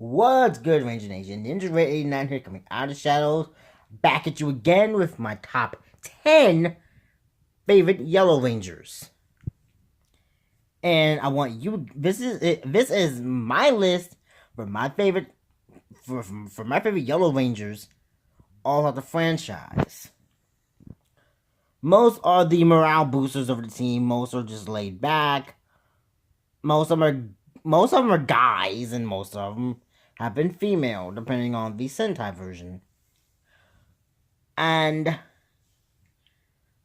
What's good, Ranger Nation? Ninja Red 89 here, coming out of the shadows, back at you again with my top 10 favorite Yellow Rangers. And I want you. This is it. This is my list for my favorite for my favorite Yellow Rangers all of the franchise. Most are the morale boosters of the team. Most are just laid back. Most of them are guys, and most of them have been female, depending on the Sentai version. And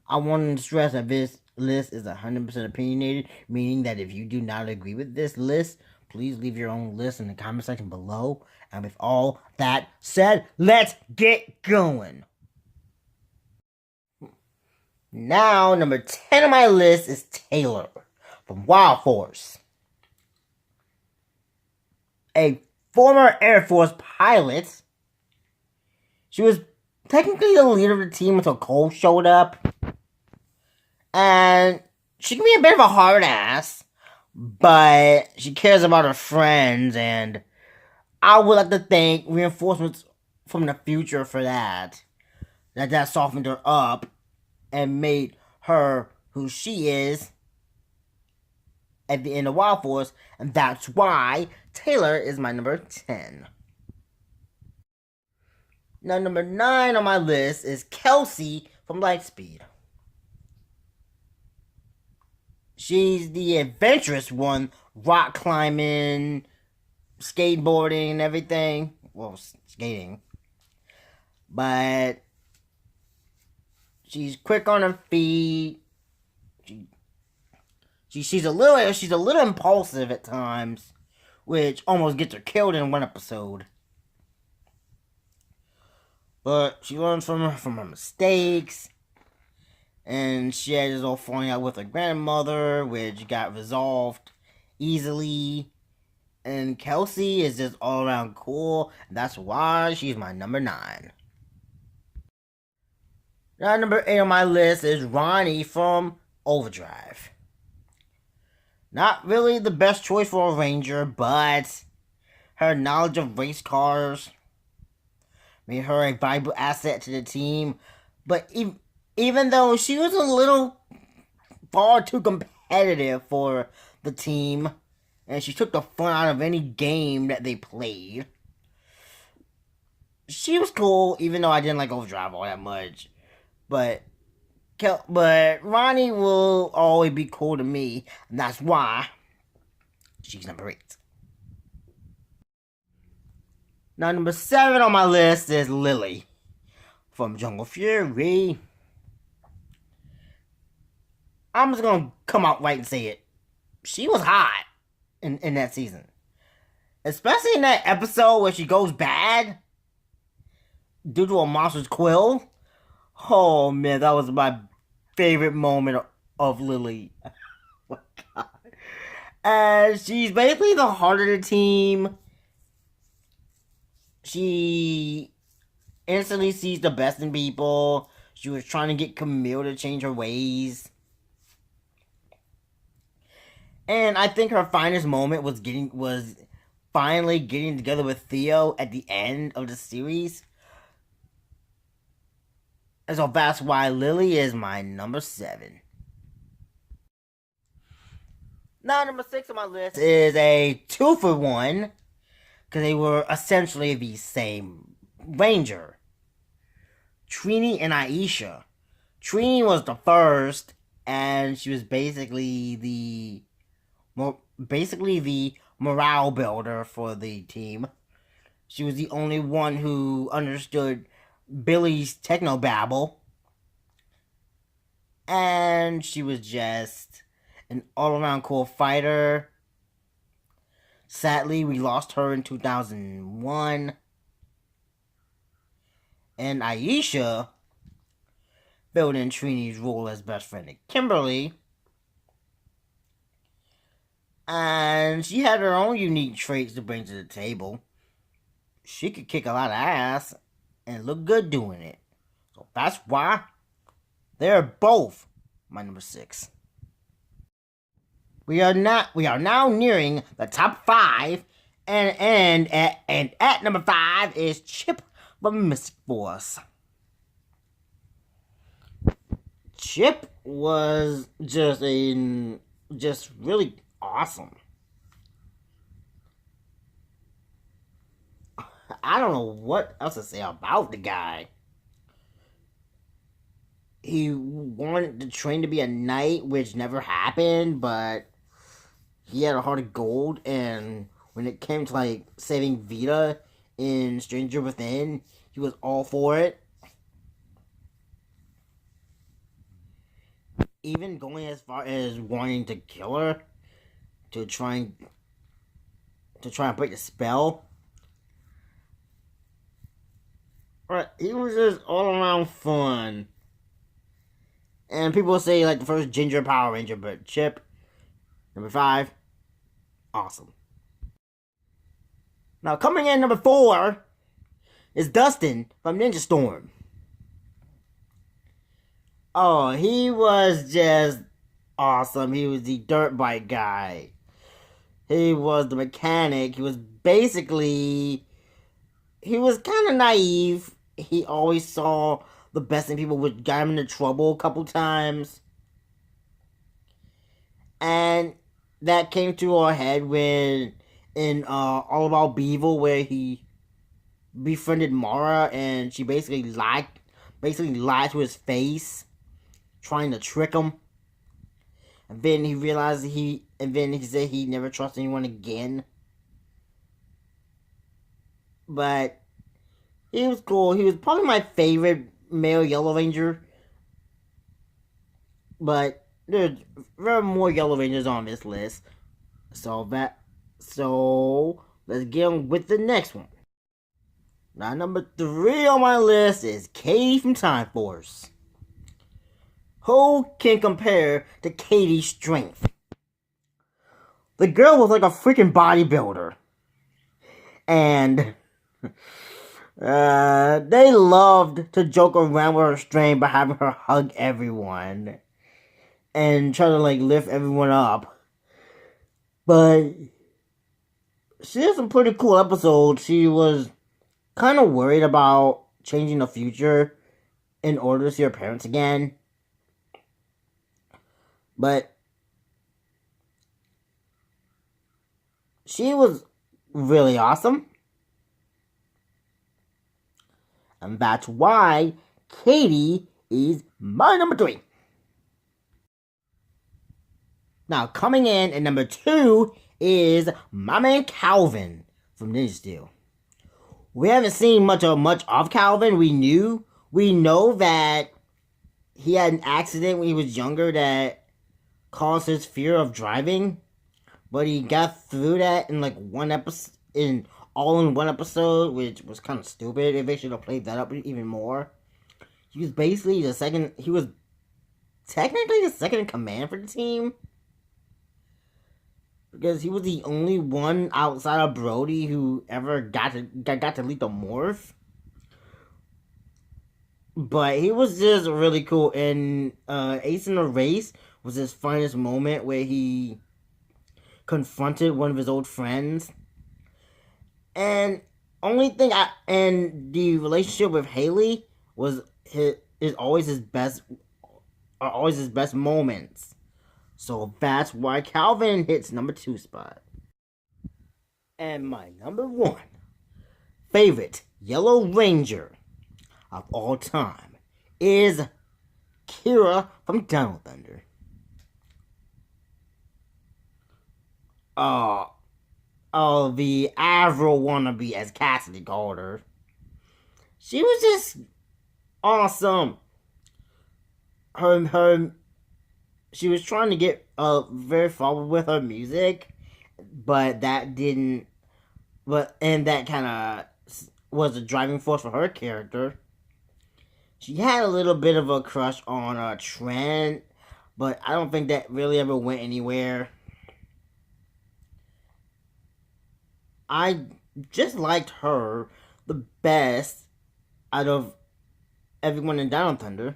I want to stress that this list is 100% opinionated, meaning that if you do not agree with this list, please leave your own list in the comment section below. And with all that said, let's get going. Now, number 10 on my list is Taylor from Wild Force. A former Air Force pilot. She was technically the leader of the team until Cole showed up. And she can be a bit of a hard ass, but she cares about her friends, and I would like to thank reinforcements from the future for that. That softened her up and made her who she is at the end of Wild Force, and that's why Taylor is my number 10. Now, number 9 on my list is Kelsey from Lightspeed. She's the adventurous one, rock climbing, skateboarding, and everything. Well, skating. But she's quick on her feet. She's a little impulsive at times, which almost gets her killed in one episode. But she learns from her mistakes, and she had this whole falling out with her grandmother, which got resolved easily. And Kelsey is just all around cool, and that's why she's my number 9. Now, number 8 on my list is Ronnie from Overdrive. Not really the best choice for a Ranger, but her knowledge of race cars made her a valuable asset to the team. But even though she was a little far too competitive for the team, and she took the fun out of any game that they played, she was cool, even though I didn't like Overdrive all that much. But Ronnie will always be cool to me, and that's why she's number 8. Now, number 7 on my list is Lily from Jungle Fury. I'm just gonna come out right and say it. She was hot in that season. Especially in that episode where she goes bad due to a monster's quill. Oh man, that was my favorite moment of Lily. Oh my God. And she's basically the heart of the team. She instantly sees the best in people. She was trying to get Camille to change her ways. And I think her finest moment was finally getting together with Theo at the end of the series. And so that's why Lily is my number 7. Now, number 6 on my list is a 2-for-1, because they were essentially the same Ranger. Trini and Aisha. Trini was the first, and she was basically the morale builder for the team. She was the only one who understood Billy's technobabble, and she was just an all-around cool fighter. Sadly, we lost her in 2001. And Aisha filled in Trini's role as best friend to Kimberly. And she had her own unique traits to bring to the table. She could kick a lot of ass and look good doing it. So that's why they're both my number 6. We are now nearing the top 5, And at number 5 is Chip from Mystic Force. Chip was just really awesome. I don't know what else to say about the guy. He wanted to train to be a knight, which never happened, but he had a heart of gold, and when it came to like saving Vita in Stranger Within, he was all for it. Even going as far as wanting to kill her to try and break the spell. Right, he was just all around fun. And people say like the first Ginger Power Ranger, but Chip, number 5, awesome. Now coming in number 4 is Dustin from Ninja Storm. Oh, he was just awesome. He was the dirt bike guy. He was the mechanic. He was kind of naive. He always saw the best in people, which got him into trouble a couple times. And that came to our head when in All About Beevil, where he befriended Mara and she basically lied to his face, trying to trick him. And then he realized he said he never trust anyone again. But he was cool. He was probably my favorite male Yellow Ranger. But there are more Yellow Rangers on this list. So let's get on with the next one. Now number 3 on my list is Katie from Triforce. Who can compare to Katie's strength? The girl was like a freaking bodybuilder. And they loved to joke around with her strength by having her hug everyone and try to like lift everyone up. But she had some pretty cool episodes. She was kind of worried about changing the future in order to see her parents again. But she was really awesome. And that's why Katie is my number 3. Now, coming in at number 2 is my man Calvin from Ninja Steel. We haven't seen much of Calvin. We know that he had an accident when he was younger that caused his fear of driving, but he got through that in like one episode, in one episode, which was kind of stupid. If they should have played that up even more. He was basically he was technically the second in command for the team, because he was the only one outside of Brody who ever got to lethal morph. But he was just really cool. And Ace in the Race was his finest moment, where he confronted one of his old friends. And the relationship with Haley is always his best moments. So that's why Calvin hits number 2 spot. And my number 1 favorite Yellow Ranger of all time is Kiera from Dino Thunder. The Avril wannabe, as Cassidy called her. She was just awesome. She was trying to get very forward with her music, but that didn't. And that kind of was a driving force for her character. She had a little bit of a crush on Trent, but I don't think that really ever went anywhere. I just liked her the best out of everyone in Dino Thunder,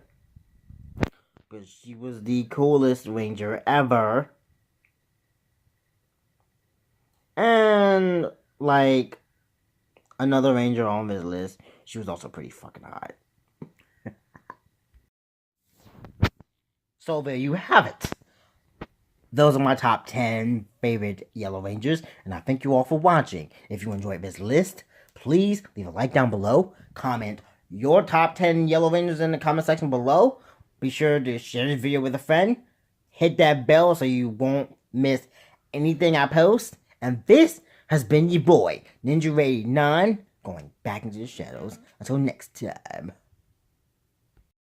because she was the coolest ranger ever. And like another Ranger on this list, she was also pretty fucking hot. So there you have it. Those are my top 10 favorite Yellow Rangers, and I thank you all for watching. If you enjoyed this list, please leave a like down below. Comment your top 10 Yellow Rangers in the comment section below. Be sure to share this video with a friend. Hit that bell so you won't miss anything I post. And this has been your boy, Ninja Ray 9, going back into the shadows. Until next time.